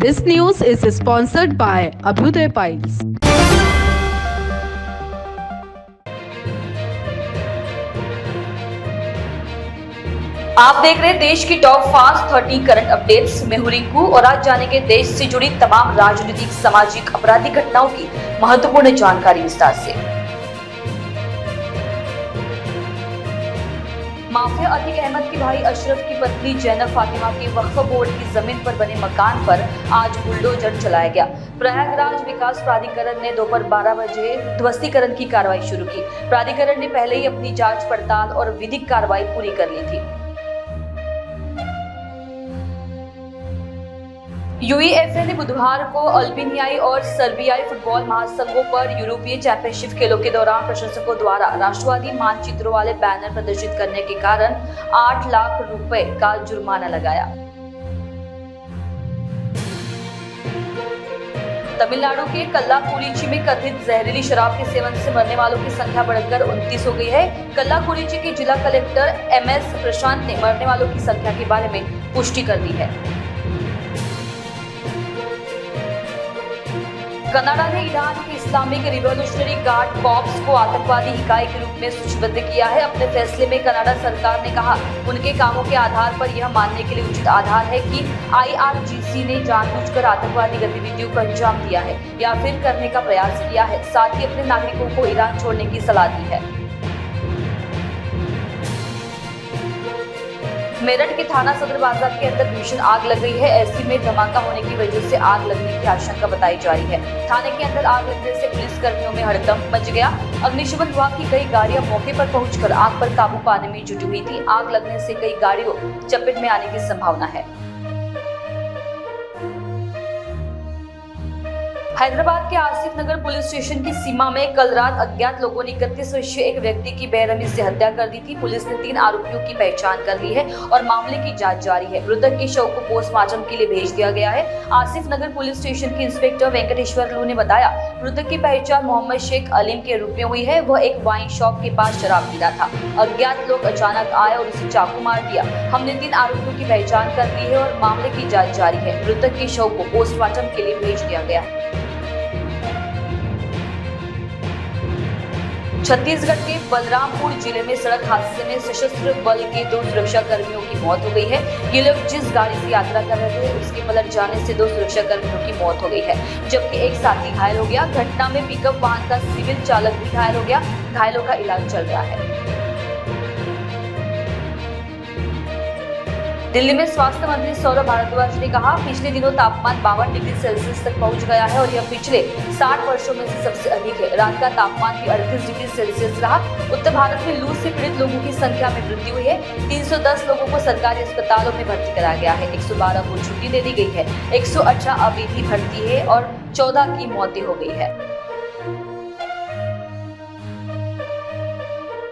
This news is sponsored by Abhyuday Piles. आप देख रहे हैं देश की टॉप फास्ट 30 करंट अपडेट्स। मैं हूं रिंकू और आज जानेंगे देश से जुड़ी तमाम राजनीतिक, सामाजिक, आपराधिक घटनाओं की महत्वपूर्ण जानकारी विस्तार से। माफिया अतीक अहमद के भाई अशरफ की पत्नी जैनब फातिमा के वक्फ बोर्ड की जमीन पर बने मकान पर आज बुलडोजर चलाया गया। प्रयागराज विकास प्राधिकरण ने दोपहर 12 बजे ध्वस्तीकरण की कार्रवाई शुरू की। प्राधिकरण ने पहले ही अपनी जांच पड़ताल और विधिक कार्रवाई पूरी कर ली थी। यूईएफए ने बुधवार को अल्बानियाई और सर्बियाई फुटबॉल महासंघों पर यूरोपीय चैंपियनशिप खेलों के दौरान प्रशंसकों द्वारा राष्ट्रवादी मानचित्रों वाले बैनर प्रदर्शित करने के कारण 8 लाख रुपए का जुर्माना लगाया। तमिलनाडु के कल्लाकुरिची में कथित जहरीली शराब के सेवन से मरने वालों की संख्या बढ़कर 29 हो गई है। कल्लाकुरिची के जिला कलेक्टर एमएस प्रशांत ने मरने वालों की संख्या के बारे में पुष्टि कर दी है। कनाडा ने ईरान के इस्लामिक रिवॉल्यूशनरी गार्ड कॉर्प्स को आतंकवादी इकाई के रूप में सूचीबद्ध किया है। अपने फैसले में कनाडा सरकार ने कहा, उनके कामों के आधार पर यह मानने के लिए उचित आधार है कि आईआरजीसी ने जानबूझकर आतंकवादी गतिविधियों को अंजाम दिया है या फिर करने का प्रयास किया है। साथ ही अपने नागरिकों को ईरान छोड़ने की सलाह दी है। मेरठ के थाना सदर बाजार के अंदर भीषण आग लग गई है। ऐसी में धमाका होने की वजह से आग लगने की आशंका बताई जा रही है। थाने के अंदर आग लगने से पुलिस कर्मियों में हड़कंप मच गया। अग्निशमन विभाग की कई गाड़ियां मौके पर पहुंचकर आग पर काबू पाने में जुटी हुई थी। आग लगने से कई गाड़ियों चपेट में आने की संभावना है। हैदराबाद के आसिफ नगर पुलिस स्टेशन की सीमा में कल रात अज्ञात लोगों ने 31 वर्षीय एक व्यक्ति की बेरहमी से हत्या कर दी थी। पुलिस ने 3 आरोपियों की पहचान कर ली है और मामले की जांच जारी है। मृतक के शव को पोस्टमार्टम के लिए भेज दिया गया है। आसिफ नगर पुलिस स्टेशन के इंस्पेक्टर वेंकटेश्वर लू ने बताया, मृतक की पहचान मोहम्मद शेख अलीम के रूप में हुई है। वह एक वाइन शॉप के पास शराब पी रहा था। अज्ञात लोग अचानक आए और उसे चाकू मार दिया। हमने 3 आरोपियों की पहचान कर ली है और मामले की जांच जारी है। मृतक के शव को पोस्टमार्टम के लिए भेज दिया गया है। छत्तीसगढ़ के बलरामपुर जिले में सड़क हादसे में सशस्त्र बल के 2 सुरक्षा कर्मियों की मौत हो गई है। ये लोग जिस गाड़ी से यात्रा कर रहे थे उसके पलट जाने से 2 सुरक्षा कर्मियों की मौत हो गई है, जबकि एक साथी घायल हो गया। घटना में पिकअप वाहन का सिविल चालक भी घायल हो गया। घायलों का इलाज चल रहा है। दिल्ली में स्वास्थ्य मंत्री सौरभ भारद्वाज ने कहा, पिछले दिनों तापमान 52 डिग्री सेल्सियस तक पहुंच गया है और यह पिछले 60 वर्षों में से सबसे अधिक है। रात का तापमान भी 38 डिग्री सेल्सियस रहा। उत्तर भारत में लू से पीड़ित लोगों की संख्या में वृद्धि हुई है। 310 लोगों को सरकारी अस्पतालों में भर्ती कराया गया है। 112 को छुट्टी दे दी गई है। 118 अभी भी भर्ती है और 14 की मौतें हो गई है।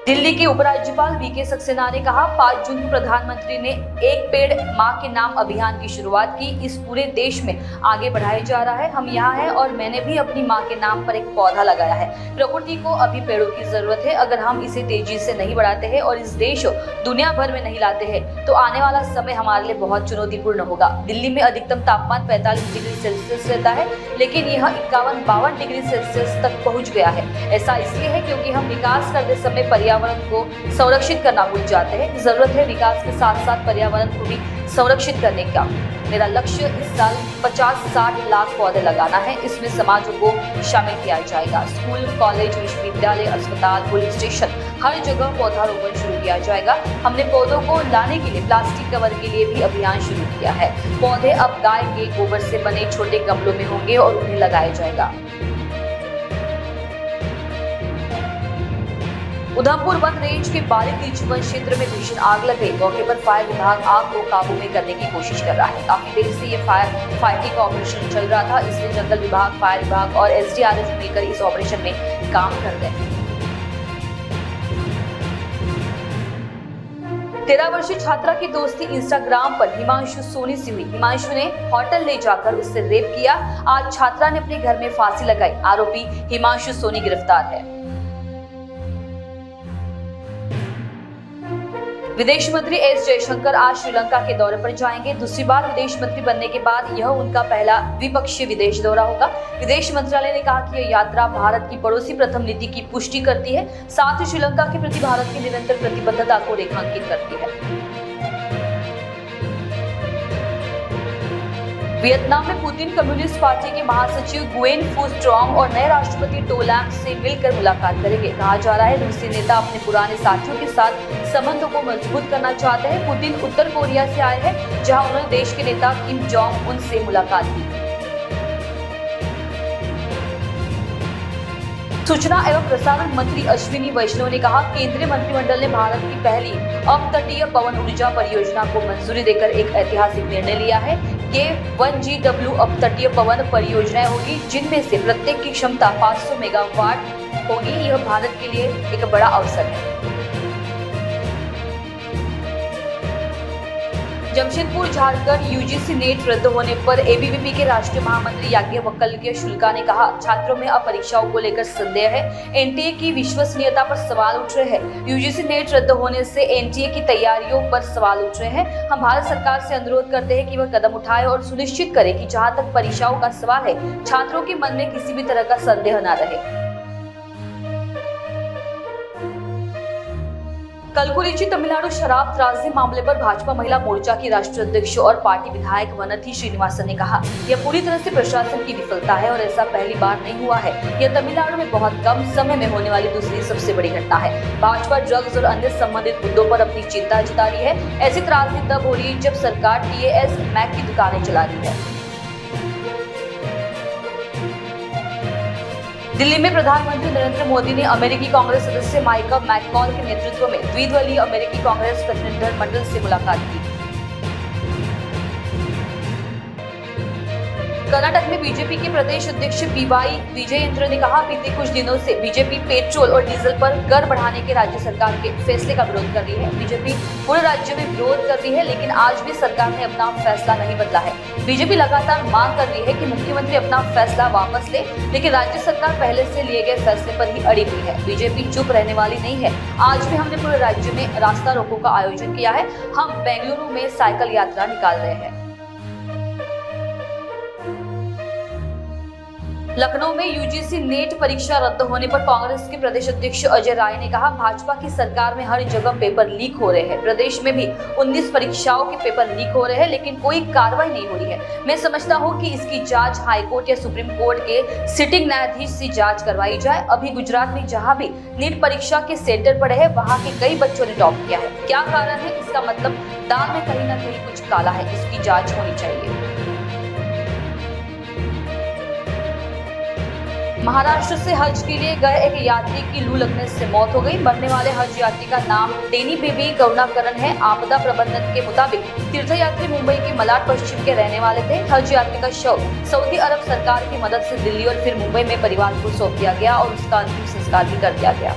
दिल्ली के उपराज्यपाल वीके सक्सेना ने कहा, 5 जून को प्रधानमंत्री ने एक पेड़ मां के नाम अभियान की शुरुआत की। इस पूरे देश में आगे बढ़ाया जा रहा है। हम यहाँ हैं और मैंने भी अपनी मां के नाम पर एक पौधा लगाया है। प्रकृति को अभी पेड़ों की जरूरत है। अगर हम इसे तेजी से नहीं बढ़ाते हैं और इस देश दुनिया भर में नहीं लाते हैं तो आने वाला समय हमारे लिए बहुत चुनौतीपूर्ण होगा। दिल्ली में अधिकतम तापमान 45 डिग्री सेल्सियस रहता है, लेकिन यह 51-52 डिग्री सेल्सियस तक पहुँच गया है। ऐसा इसलिए है क्योंकि हम विकास करते समय पर्यावरण को संरक्षित करना भूल जाते हैं। जरूरत है विकास के साथ साथ पर्यावरण को भी संरक्षित करने का। मेरा लक्ष्य इस साल 50-60 लाख पौधे लगाना है। इसमें समाजों को शामिल किया जाएगा। स्कूल, कॉलेज, विश्वविद्यालय, अस्पताल, पुलिस स्टेशन, हर जगह पौधारोपण शुरू किया जाएगा। हमने पौधों को लाने के लिए प्लास्टिक कवर के लिए भी अभियान शुरू किया है। पौधे अब गाय के गोबर से बने छोटे गमलों में होंगे और उन्हें लगाया जाएगा। उधमपुर वन रेंज के बाली तीज वन क्षेत्र में भीषण आग लग गई। मौके पर फायर विभाग आग को काबू में करने की कोशिश कर रहा है। काफी देर से ये फायर फाइटिंग का ऑपरेशन चल रहा था, इसलिए जंगल विभाग, फायर विभाग और एसडीआरएफ मिलकर इस ऑपरेशन में काम कर रहे हैं। 13 वर्षीय छात्रा की दोस्ती इंस्टाग्राम पर हिमांशु सोनी से हुई। हिमांशु ने होटल ले जाकर उससे रेप किया। आज छात्रा ने अपने घर में फांसी लगाई। आरोपी हिमांशु सोनी गिरफ्तार है। विदेश मंत्री एस जयशंकर आज श्रीलंका के दौरे पर जाएंगे। दूसरी बार विदेश मंत्री बनने के बाद यह उनका पहला द्विपक्षीय विदेश दौरा होगा। विदेश मंत्रालय ने कहा कि यह यात्रा भारत की पड़ोसी प्रथम नीति की पुष्टि करती है, साथ ही श्रीलंका के प्रति भारत की निरंतर प्रतिबद्धता को रेखांकित करती है। वियतनाम में पुतिन कम्युनिस्ट पार्टी के महासचिव गुएन फू ट्रॉम और नए राष्ट्रपति टो लैम से मिलकर मुलाकात करेंगे। कहा जा रहा है रूसी नेता अपने पुराने साथियों के साथ संबंधों को मजबूत करना चाहते हैं। पुतिन उत्तर कोरिया से आए हैं, जहां उन्होंने देश के नेता किम जोंग उन से मुलाकात की। सूचना एवं प्रसारण मंत्री अश्विनी वैष्णव ने कहा, केंद्रीय मंत्रिमंडल ने भारत की पहली अपतटीय पवन ऊर्जा परियोजना को मंजूरी देकर एक ऐतिहासिक निर्णय लिया है। ये 1 GW अपतटीय पवन परियोजनाएं होगी, जिनमें से प्रत्येक की क्षमता 500 मेगावाट होगी। यह भारत के लिए एक बड़ा अवसर है। जमशेदपुर झारखंड यूजीसी नेट रद्द होने पर एबीवीपी के राष्ट्रीय महामंत्री याज्ञवल्क्य शुक्ला ने कहा, छात्रों में अब परीक्षाओं को लेकर संदेह है। एनटीए की विश्वसनीयता पर सवाल उठ रहे हैं। यूजीसी नेट रद्द होने से एनटीए की तैयारियों पर सवाल उठ रहे हैं। हम भारत सरकार से अनुरोध करते हैं कि वह कदम उठाए और सुनिश्चित करे कि जहां तक परीक्षाओं का सवाल है, छात्रों के मन में किसी भी तरह का संदेह न रहे। कलकुरिची तमिलनाडु शराब त्रासदी मामले पर भाजपा महिला मोर्चा की राष्ट्रीय अध्यक्ष और पार्टी विधायक वनथी श्रीनिवासन ने कहा, यह पूरी तरह से प्रशासन की विफलता है और ऐसा पहली बार नहीं हुआ है। यह तमिलनाडु में बहुत कम समय में होने वाली दूसरी सबसे बड़ी घटना है। भाजपा ड्रग्स और अन्य संबंधित मुद्दों पर अपनी चिंता जता रही है। ऐसी त्रासदी तब हो रही है जब सरकार टीएस मैक की दुकानें चला रही है। दिल्ली में प्रधानमंत्री नरेंद्र मोदी ने अमेरिकी कांग्रेस सदस्य माइकल मैककॉल के नेतृत्व में द्विदलीय अमेरिकी कांग्रेस प्रतिनिधिमंडल से मुलाकात की। कर्नाटक में बीजेपी के प्रदेश अध्यक्ष पीवाई विजयेंद्र ने कहा, बीते कुछ दिनों से बीजेपी पेट्रोल और डीजल पर कर बढ़ाने के राज्य सरकार के फैसले का विरोध कर रही है। बीजेपी पूरे राज्य में विरोध कर रही है, लेकिन आज भी सरकार ने अपना फैसला नहीं बदला है। बीजेपी लगातार मांग कर रही है कि मुख्यमंत्री अपना फैसला वापस ले, लेकिन राज्य सरकार पहले से लिए गए फैसले पर ही अड़ी हुई है। बीजेपी चुप रहने वाली नहीं है। आज भी हमने पूरे राज्य में रास्ता रोको का आयोजन किया है। हम बेंगलुरु में साइकिल यात्रा निकाल रहे हैं। लखनऊ में यूजीसी नेट परीक्षा रद्द होने पर कांग्रेस के प्रदेश अध्यक्ष अजय राय ने कहा, भाजपा की सरकार में हर जगह पेपर लीक हो रहे हैं। प्रदेश में भी 19 परीक्षाओं के पेपर लीक हो रहे हैं, लेकिन कोई कार्रवाई नहीं हो रही है। मैं समझता हूं कि इसकी जांच हाईकोर्ट या सुप्रीम कोर्ट के सिटिंग न्यायाधीश से जांच करवाई जाए। अभी गुजरात में जहां भी नीट परीक्षा के सेंटर पड़े हैं, वहां के कई बच्चों ने टॉप किया है। क्या कारण है? इसका मतलब दाल में कहीं न कहीं कुछ काला है। इसकी जांच होनी चाहिए। महाराष्ट्र से हज के लिए गए एक यात्री की लू लगने से मौत हो गई। मरने वाले हज यात्री का नाम डेनी बेबी करुणाकरण है। आपदा प्रबंधन के मुताबिक तीर्थयात्री मुंबई के मलाड पश्चिम के रहने वाले थे। हज यात्री का शव सऊदी अरब सरकार की मदद से दिल्ली और फिर मुंबई में परिवार को सौंप दिया गया और उसका अंतिम संस्कार भी कर दिया गया।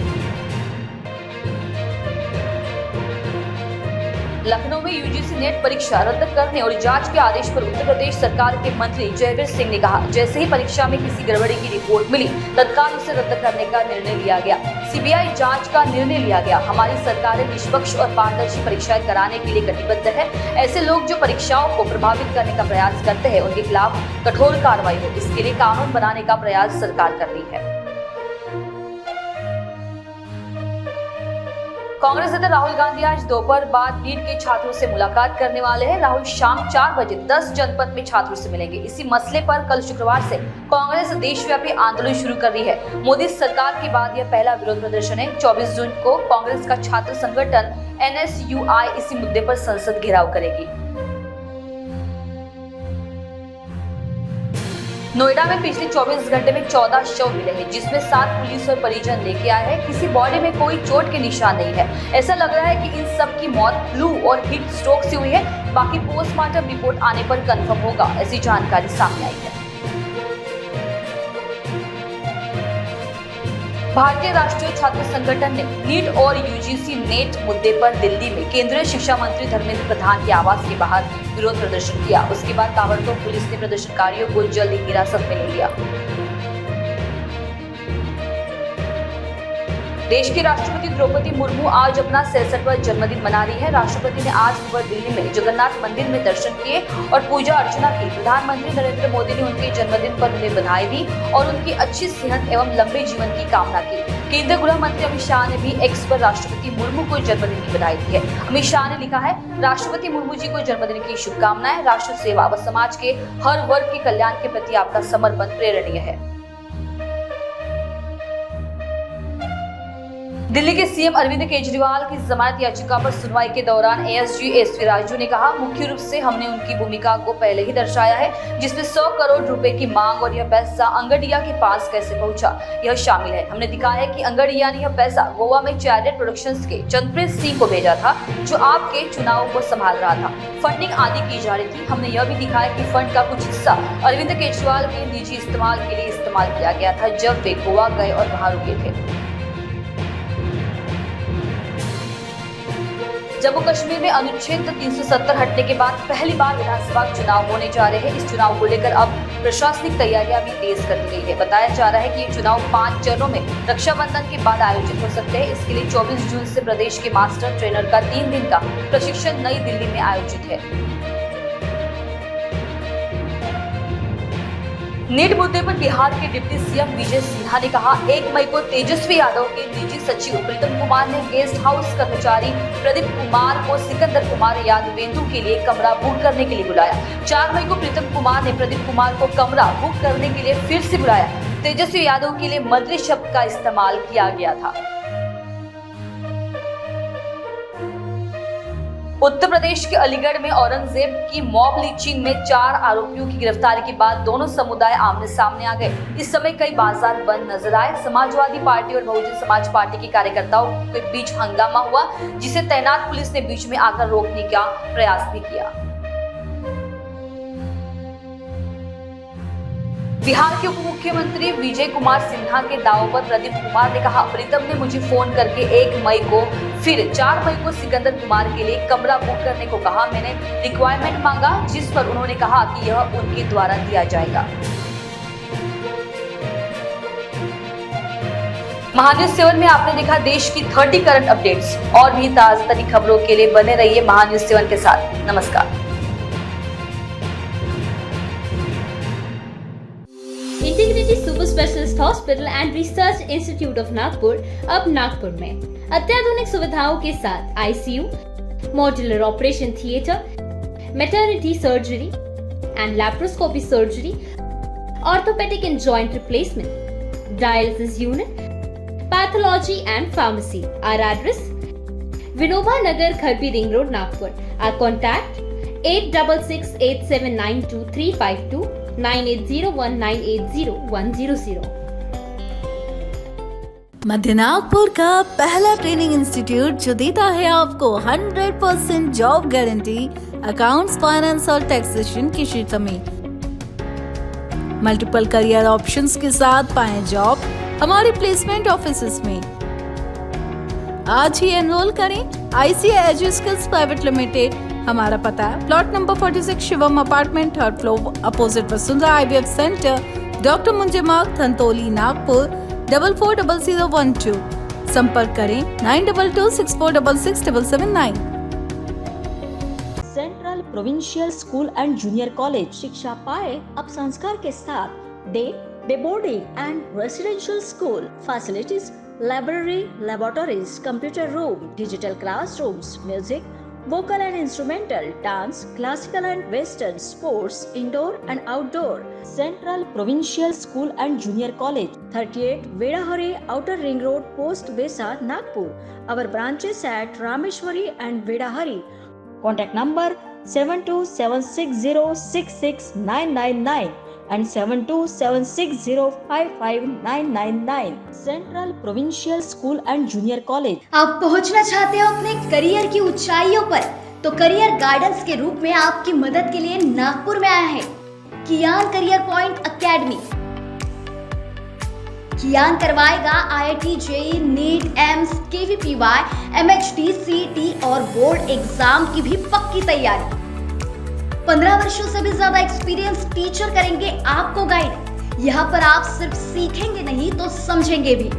लखनऊ में यूजीसी नेट परीक्षा रद्द करने और जांच के आदेश पर उत्तर प्रदेश सरकार के मंत्री जयवीर सिंह ने कहा, जैसे ही परीक्षा में किसी गड़बड़ी की रिपोर्ट मिली, तत्काल उसे रद्द करने का निर्णय लिया गया। सीबीआई जांच का निर्णय लिया गया। हमारी सरकार निष्पक्ष और पारदर्शी परीक्षाएं कराने के लिए कटिबद्ध है। ऐसे लोग जो परीक्षाओं को प्रभावित करने का प्रयास करते हैं, उनके खिलाफ कठोर कार्रवाई हो। इसके लिए कानून बनाने का प्रयास सरकार कर रही है। कांग्रेस नेता राहुल गांधी आज दोपहर बाद नीट के छात्रों से मुलाकात करने वाले हैं। राहुल शाम 4 बजे 10 जनपद में छात्रों से मिलेंगे। इसी मसले पर कल शुक्रवार से कांग्रेस देशव्यापी आंदोलन शुरू कर रही है। मोदी सरकार के बाद यह पहला विरोध प्रदर्शन है। 24 जून को कांग्रेस का छात्र संगठन NSUI इसी मुद्दे पर संसद घेराव करेगी। नोएडा में पिछले 24 घंटे में 14 शव मिले हैं, जिसमें 7 पुलिस और परिजन लेके आए हैं। किसी बॉडी में कोई चोट के निशान नहीं है। ऐसा लग रहा है कि इन सब की मौत फ्लू और हीट स्ट्रोक से हुई है। बाकी पोस्टमार्टम रिपोर्ट आने पर कंफर्म होगा, ऐसी जानकारी सामने आई है। भारतीय राष्ट्रीय छात्र संगठन ने नीट और यूजीसी नेट मुद्दे पर दिल्ली में केंद्रीय शिक्षा मंत्री धर्मेंद्र प्रधान के आवास के बाहर विरोध प्रदर्शन किया। उसके बाद ताबड़तोड़ पुलिस ने प्रदर्शनकारियों को जल्द ही हिरासत में ले लिया। देश की राष्ट्रपति द्रौपदी मुर्मू आज अपना 66वां जन्मदिन मना रही है। राष्ट्रपति ने आज सुबह दिल्ली में जगन्नाथ मंदिर में दर्शन किए और पूजा अर्चना की। प्रधानमंत्री नरेंद्र मोदी ने उनके जन्मदिन पर उन्हें बधाई दी और उनकी अच्छी सेहत एवं लंबे जीवन की कामना की। केंद्रीय गृह मंत्री अमित शाह ने भी एक्स पर राष्ट्रपति मुर्मू को जन्मदिन की बधाई दी है। अमित शाह ने लिखा है, राष्ट्रपति मुर्मू जी को जन्मदिन की शुभकामनाएं। राष्ट्र सेवा व समाज के हर वर्ग के कल्याण के प्रति आपका समर्पण प्रेरणीय है। दिल्ली के सीएम अरविंद केजरीवाल की जमानत याचिका पर सुनवाई के दौरान एएसजी एसवी राजू ने कहा, मुख्य रूप से हमने उनकी भूमिका को पहले ही दर्शाया है, जिसमें 100 करोड़ रुपए की मांग और यह पैसा अंगड़िया के पास कैसे पहुंचा यह शामिल है। हमने दिखाया है कि अंगड़िया ने यह पैसा गोवा में चैरियट प्रोडक्शंस के चंद्रप्रीत सिंह को भेजा था, जो आपके चुनाव को संभाल रहा था। फंडिंग आदि की जा रही थी। हमने यह भी दिखाया कि फंड का कुछ हिस्सा अरविंद केजरीवाल के निजी इस्तेमाल के लिए इस्तेमाल किया गया था, जब वे गोवा गए और वहां रुके थे। जम्मू कश्मीर में अनुच्छेद 370 हटने के बाद पहली बार विधानसभा चुनाव होने जा रहे हैं। इस चुनाव को लेकर अब प्रशासनिक तैयारियां भी तेज कर दी गई है। बताया जा रहा है कि ये चुनाव 5 चरणों में रक्षाबंधन के बाद आयोजित हो सकते हैं। इसके लिए 24 जून से प्रदेश के मास्टर ट्रेनर का 3 दिन का प्रशिक्षण नई दिल्ली में आयोजित है। नीट मुद्दे पर बिहार के डिप्टी सीएम विजय सिन्हा ने कहा, 1 मई को तेजस्वी यादव के निजी सचिव प्रीतम कुमार ने गेस्ट हाउस कर्मचारी प्रदीप कुमार को सिकंदर कुमार यादवेंदु के लिए कमरा बुक करने के लिए बुलाया। 4 मई को प्रीतम कुमार ने प्रदीप कुमार को कमरा बुक करने के लिए फिर से बुलाया। तेजस्वी यादव के लिए मंत्री शब्द का इस्तेमाल किया गया था। उत्तर प्रदेश के अलीगढ़ में औरंगजेब की मॉब लिंचिंग में 4 आरोपियों की गिरफ्तारी के बाद दोनों समुदाय आमने सामने आ गए। इस समय कई बाजार बंद नजर आए। समाजवादी पार्टी और बहुजन समाज पार्टी के कार्यकर्ताओं के बीच हंगामा हुआ, जिसे तैनात पुलिस ने बीच में आकर रोकने का प्रयास भी किया। बिहार के उप मुख्यमंत्री विजय कुमार सिन्हा के दावों पर प्रदीप कुमार ने कहा, प्रीतम ने मुझे फोन करके 1 मई को फिर 4 मई को सिकंदर कुमार के लिए कमरा बुक करने को कहा। मैंने रिक्वायरमेंट मांगा, जिस पर उन्होंने कहा कि यह उनके द्वारा दिया जाएगा। महान्यूज 7 में आपने देखा देश की 30 करंट अपडेट्स। और भी ताजा तरीन खबरों के लिए बने रहिए महान्यूज 7 के साथ। नमस्कार। Integrity super specialist hospital and research institute of Nagpur अब नागपुर में अत्याधुनिक सुविधाओं के साथ ICU, modular operation theatre, maternity surgery and laparoscopy surgery, orthopaedic and joint replacement, dialysis unit, pathology and pharmacy. Our address Vinoba Nagar, Kharbi ring road, Nagpur. Our contact 8668792352 9801980100। मध्य नागपुर का पहला training institute जो देता है आपको 100% जॉब गारंटी अकाउंट्स, फाइनेंस और टैक्सेशन के क्षेत्र में। मल्टीपल करियर ऑप्शंस के साथ पाएं जॉब हमारे प्लेसमेंट ऑफिसेस में। आज ही एनरोल करें ICI एजुस्किल्स प्राइवेट लिमिटेड। हमारा पता है plot number 46 Shivam apartment, 3rd floor, opposite Vasundhara IVF centre, doctor Munje Marg, Dhantoli, Nagpur 440012। संपर्क करें 9226466779। Central provincial school and junior college शिक्षा पाए अब संस्कार के साथ। Day boarding and residential school facilities, library, laboratories, computer room, digital classrooms, music, vocal and instrumental, dance, classical and western, sports, indoor and outdoor. Central Provincial School and Junior College, 38 Vedahari, Outer Ring Road, Post Besa, Nagpur. Our branches at Rameshwari and Vedahari. Contact number 7276066999 and 7276055999. Central Provincial School and Junior College. आप पहुंचना चाहते हो अपने career की ऊंचाइयों पर, तो career guidance के रूप में आपकी मदद के लिए नागपुर में आया है Kiyan career point academy. Kiyan करवाएगा IIT, JEE, NEET, AIIMS, KVPY, MHD, CET और बोर्ड एग्जाम की भी पक्की तैयारी। 15 वर्षों से भी ज्यादा एक्सपीरियंस टीचर करेंगे आपको गाइड। यहाँ पर आप सिर्फ सीखेंगे नहीं तो समझेंगे भी।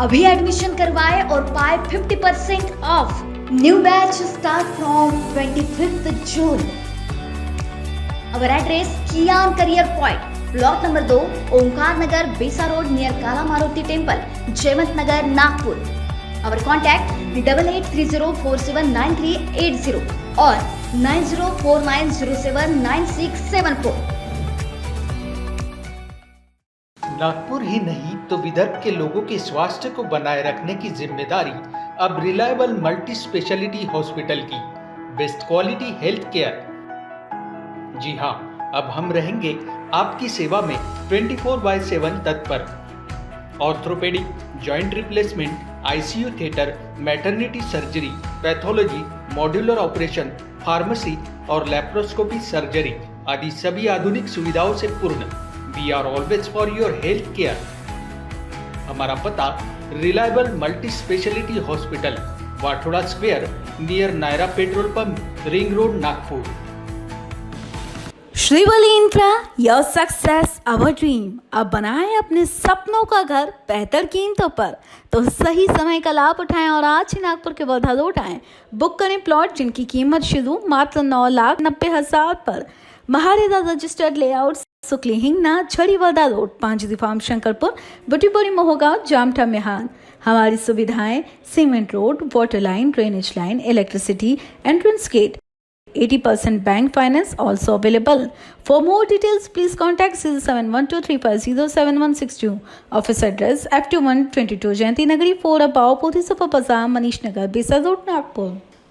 अभी एडमिशन करवाए और पाए 50% off. New batch start from 25th June. Our address Kiyan career point, block number 2, Omkar Nagar, Besa road near Kala Maruti temple, Jaywant Nagar, Nagpur. Our contact 8830479380 और 9049079674। नागपुर ही नहीं तो विदर्भ के लोगों के स्वास्थ्य को बनाए रखने की जिम्मेदारी अब रिलायबल मल्टी स्पेशलिटी हॉस्पिटल की। Best quality health care. जी हाँ, अब हम रहेंगे आपकी सेवा में 24/7 तत्पर। Orthopaedic, joint replacement, ICU theatre, maternity surgery, pathology, modular operation, pharmacy और लैप्रोस्कोपी सर्जरी आदि सभी आधुनिक सुविधाओं से पूर्ण। We are always for your health care. हमारा पता reliable multi speciality hospital, Wathoda square near Nayara petrol pump, ring road, Nagpur. Shrivali infra, your success our dream. अब बनाएं अपने सपनों का घर बेहतर कीमतों पर, तो सही समय का लाभ उठाएं और आज ही नागपुर के वर्धा रोड आएं। बुक करें प्लॉट जिनकी कीमत शुरू मात्र 9,90,000 पर। महारेदा रजिस्टर्ड लेआउट, सुकली हिंगना, छड़ी वर्धा रोड, 5 फार्म शंकरपुर, बुटीबोरी मोहगांव, जामठा मेहान। हमारी सुविधाएं cement road, water line, drainage line, electricity, entrance gate, 80% bank finance also available. For more details, please contact 071235076162. Office address F2122 Jayanti Nagari 4 above Poti Super Bazaar, Manish Nagar, Besa Road, Nagpur.